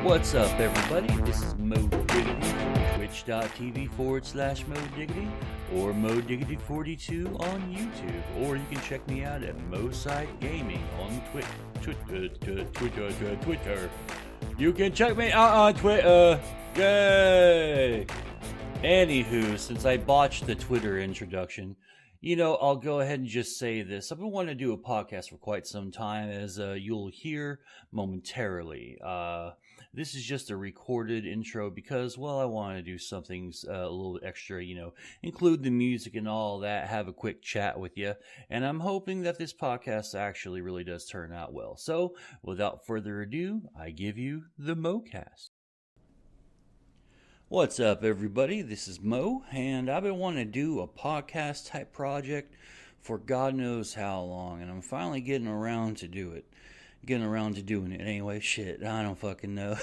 What's up, everybody? This is moediggity, twitch.tv/moediggity, or moediggity42 on YouTube, or you can check me out at moe-cast gaming on Twitter. You can check me out on Twitter. Yay! Anywho, since I botched the Twitter introduction, I'll go ahead and just say this. I've been wanting to do a podcast for quite some time, as you'll hear momentarily. This is just a recorded intro because, I want to do something a little extra, include the music and all that, have a quick chat with you, and I'm hoping that this podcast actually really does turn out well. So, without further ado, I give you the moe-cast. What's up, everybody? This is Mo, and I've been wanting to do a podcast type project for God knows how long, and I'm finally getting around to do it. Getting around to doing it anyway. Shit, I don't fucking know.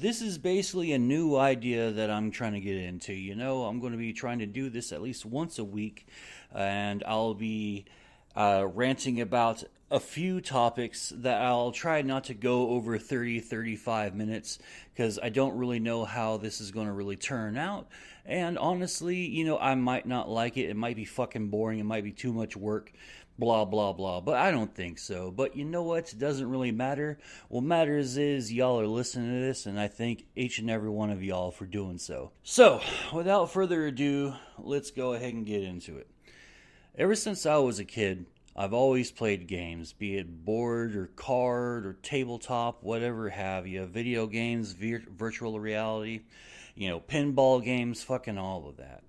This is basically a new idea that I'm trying to get into. I'm going to be trying to do this at least once a week, and I'll be ranting about a few topics that I'll try not to go over 35 minutes, because I don't really know how this is going to really turn out. And honestly, I might not like it. It might be fucking boring. It might be too much work. Blah, blah, blah. But I don't think so. But you know what? It doesn't really matter. What matters is y'all are listening to this, and I thank each and every one of y'all for doing so. So, without further ado, let's go ahead and get into it. Ever since I was a kid, I've always played games, be it board or card or tabletop, whatever have you. Video games, virtual reality, pinball games, fucking all of that.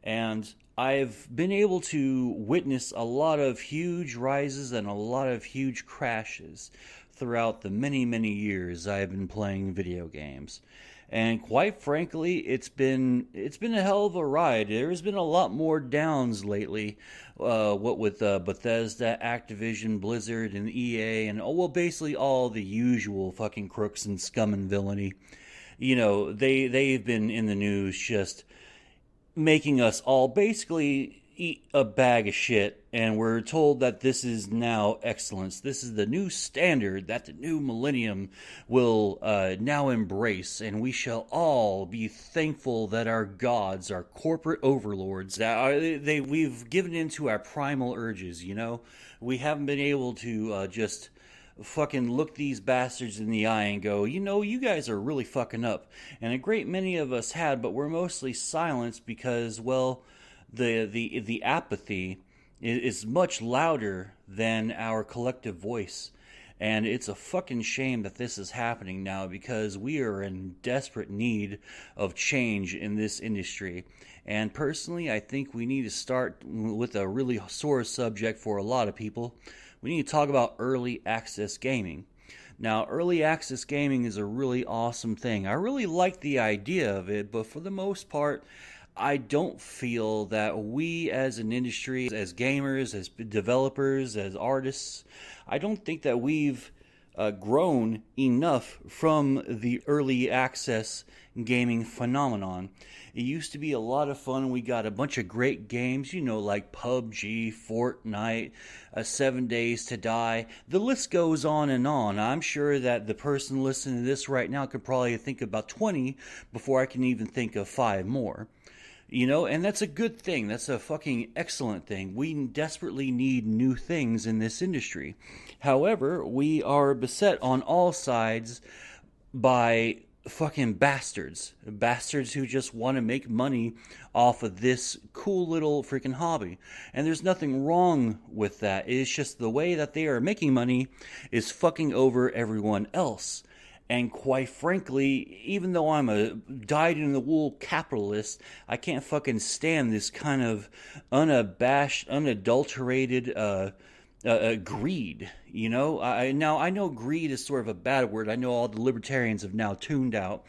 And I've been able to witness a lot of huge rises and a lot of huge crashes throughout the many, many years I've been playing video games. And quite frankly, it's been a hell of a ride. There's been a lot more downs lately, what with Bethesda, Activision, Blizzard, and EA, and basically all the usual fucking crooks and scum and villainy. They've been in the news just making us all basically eat a bag of shit, and we're told that this is now excellence. This is the new standard that the new millennium will now embrace, and we shall all be thankful that our gods, our corporate overlords, we've given into our primal urges. We haven't been able to just fucking look these bastards in the eye and go, you guys are really fucking up. And a great many of us had, but we're mostly silenced because, the apathy is much louder than our collective voice. And it's a fucking shame that this is happening now, because we are in desperate need of change in this industry. And personally, I think we need to start with a really sore subject for a lot of people. We need to talk about early access gaming. Now, early access gaming is a really awesome thing. I really like the idea of it, but for the most part, I don't feel that we as an industry, as gamers, as developers, as artists, I don't think that we've grown enough from the early access gaming phenomenon. It used to be a lot of fun. We got a bunch of great games, like PUBG, Fortnite, 7 Days to Die. The list goes on and on. I'm sure that the person listening to this right now could probably think about 20 before I can even think of 5 more. And that's a good thing. That's a fucking excellent thing. We desperately need new things in this industry. However, we are beset on all sides by fucking bastards who just want to make money off of this cool little freaking hobby. And there's nothing wrong with that. It's just the way that they are making money is fucking over everyone else. And quite frankly, even though I'm a dyed-in-the-wool capitalist, I can't fucking stand this kind of unabashed, unadulterated greed. I know greed is sort of a bad word. I know all the libertarians have now tuned out.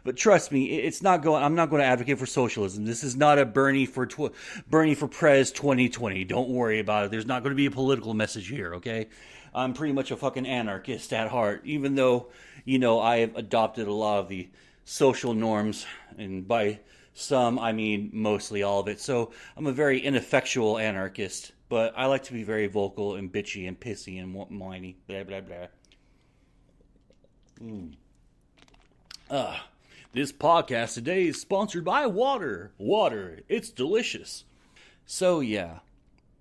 But trust me, I'm not going to advocate for socialism. This is not a Bernie for Prez 2020. Don't worry about it. There's not going to be a political message here, okay? I'm pretty much a fucking anarchist at heart, even though, I have adopted a lot of the social norms, and by some, I mean mostly all of it. So I'm a very ineffectual anarchist, but I like to be very vocal and bitchy and pissy and whiny, blah, blah, blah. This podcast today is sponsored by water. Water, it's delicious. So yeah,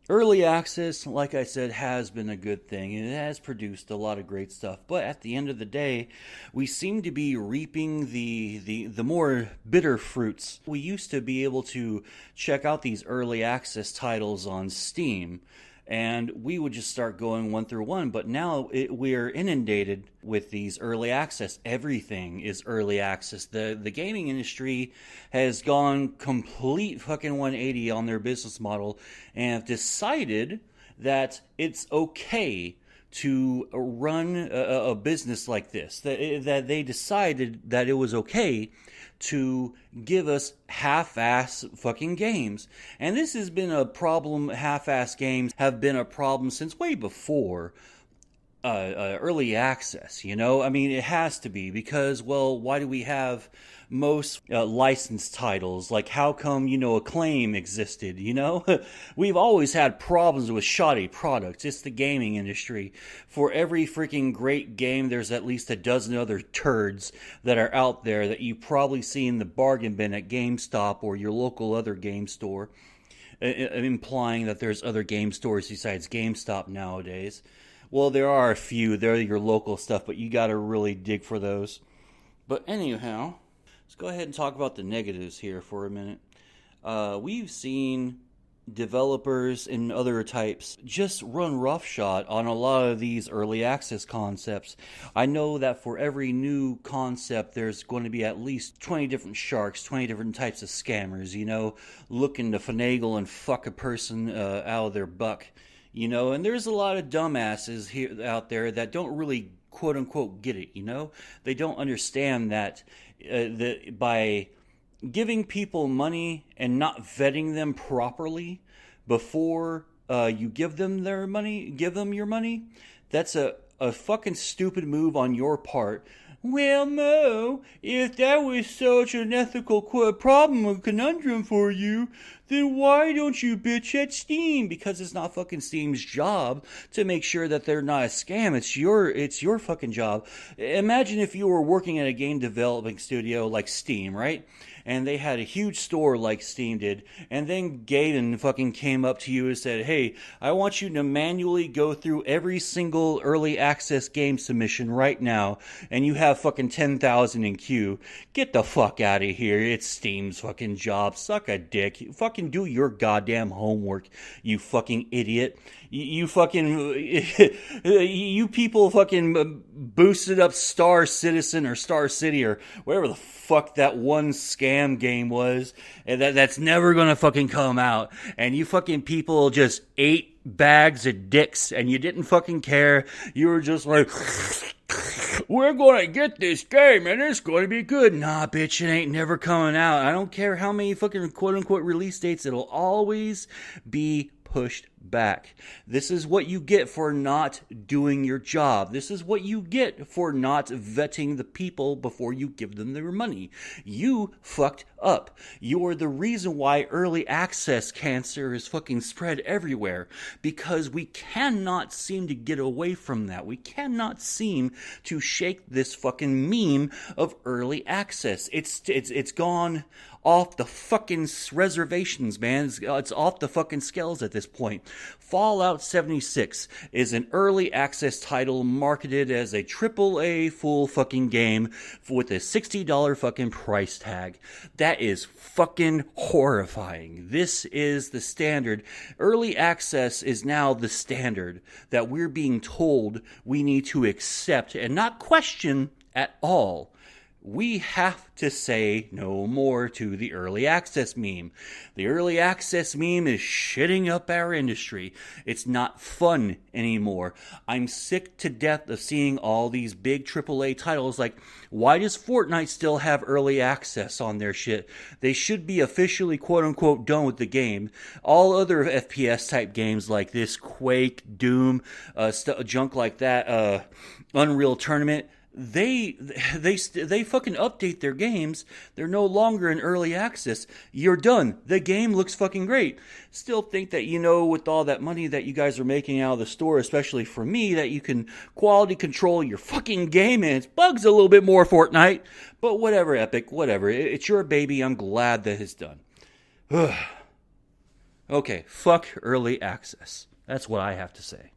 early access, like I said, has been a good thing. It has produced a lot of great stuff. But at the end of the day, we seem to be reaping the more bitter fruits. We used to be able to check out these early access titles on Steam, and we would just start going one through one. But now we're inundated with these early access. Everything is early access. The gaming industry has gone complete fucking 180 on their business model and have decided that it's okay to run a business like this. That they decided that it was okay to give us half-ass fucking games. And this has been a problem. Half-ass games have been a problem since way before early access, you know? I mean, it has to be because, well, why do we have most licensed titles? Like, how come, Acclaim existed, We've always had problems with shoddy products. It's the gaming industry. For every freaking great game, there's at least a dozen other turds that are out there that you probably see in the bargain bin at GameStop or your local other game store, implying that there's other game stores besides GameStop nowadays. Well, there are a few. They're your local stuff, but you got to really dig for those. But anyhow, let's go ahead and talk about the negatives here for a minute. We've seen developers and other types just run roughshod on a lot of these early access concepts. I know that for every new concept, there's going to be at least 20 different sharks, 20 different types of scammers, looking to finagle and fuck a person out of their buck. And there's a lot of dumbasses here out there that don't really quote unquote get it. They don't understand that by giving people money and not vetting them properly before you give them your money, that's a fucking stupid move on your part. Well, Mo, if that was such an ethical problem or conundrum for you, then why don't you bitch at Steam? Because it's not fucking Steam's job to make sure that they're not a scam. It's your fucking job. Imagine if you were working at a game developing studio like Steam, right? And they had a huge store like Steam did, and then Gaiden fucking came up to you and said, hey, I want you to manually go through every single early access game submission right now, and you have fucking 10,000 in queue. Get the fuck out of here. It's Steam's fucking job. Suck a dick. Fucking do your goddamn homework, you fucking idiot. You fucking, you people fucking boosted up Star Citizen or Star City or whatever the fuck that one scam game was, and that's never gonna fucking come out, and you fucking people just ate bags of dicks, and you didn't fucking care. You were just like, we're gonna get this game, and it's gonna be good. Nah, bitch, it ain't never coming out. I don't care how many fucking quote-unquote release dates, it'll always be pushed back. This is what you get for not doing your job. This is what you get for not vetting the people before you give them their money. You fucked up. You are the reason why early access cancer is fucking spread everywhere, because we cannot seem to get away from that. We cannot seem to shake this fucking meme of early access. It's gone off the fucking reservations, man. It's off the fucking scales at this point. Fallout 76 is an early access title marketed as a AAA full fucking game with a $60 fucking price tag. That is fucking horrifying. This is the standard. Early access is now the standard that we're being told we need to accept and not question at all. We have to say no more to the early access meme. The early access meme is shitting up our industry. It's not fun anymore. I'm sick to death of seeing all these big AAA titles. Like, why does Fortnite still have early access on their shit? They should be officially quote-unquote done with the game. All other FPS type games like this, Quake, Doom, junk like that, Unreal Tournament, they fucking update their games. They're no longer in early access. You're done. The game looks fucking great. Still think that, with all that money that you guys are making out of the store, especially for me, that you can quality control your fucking game, and it bugs a little bit more Fortnite. But whatever, Epic, whatever. It's your baby. I'm glad that it's done. Okay, fuck early access. That's what I have to say.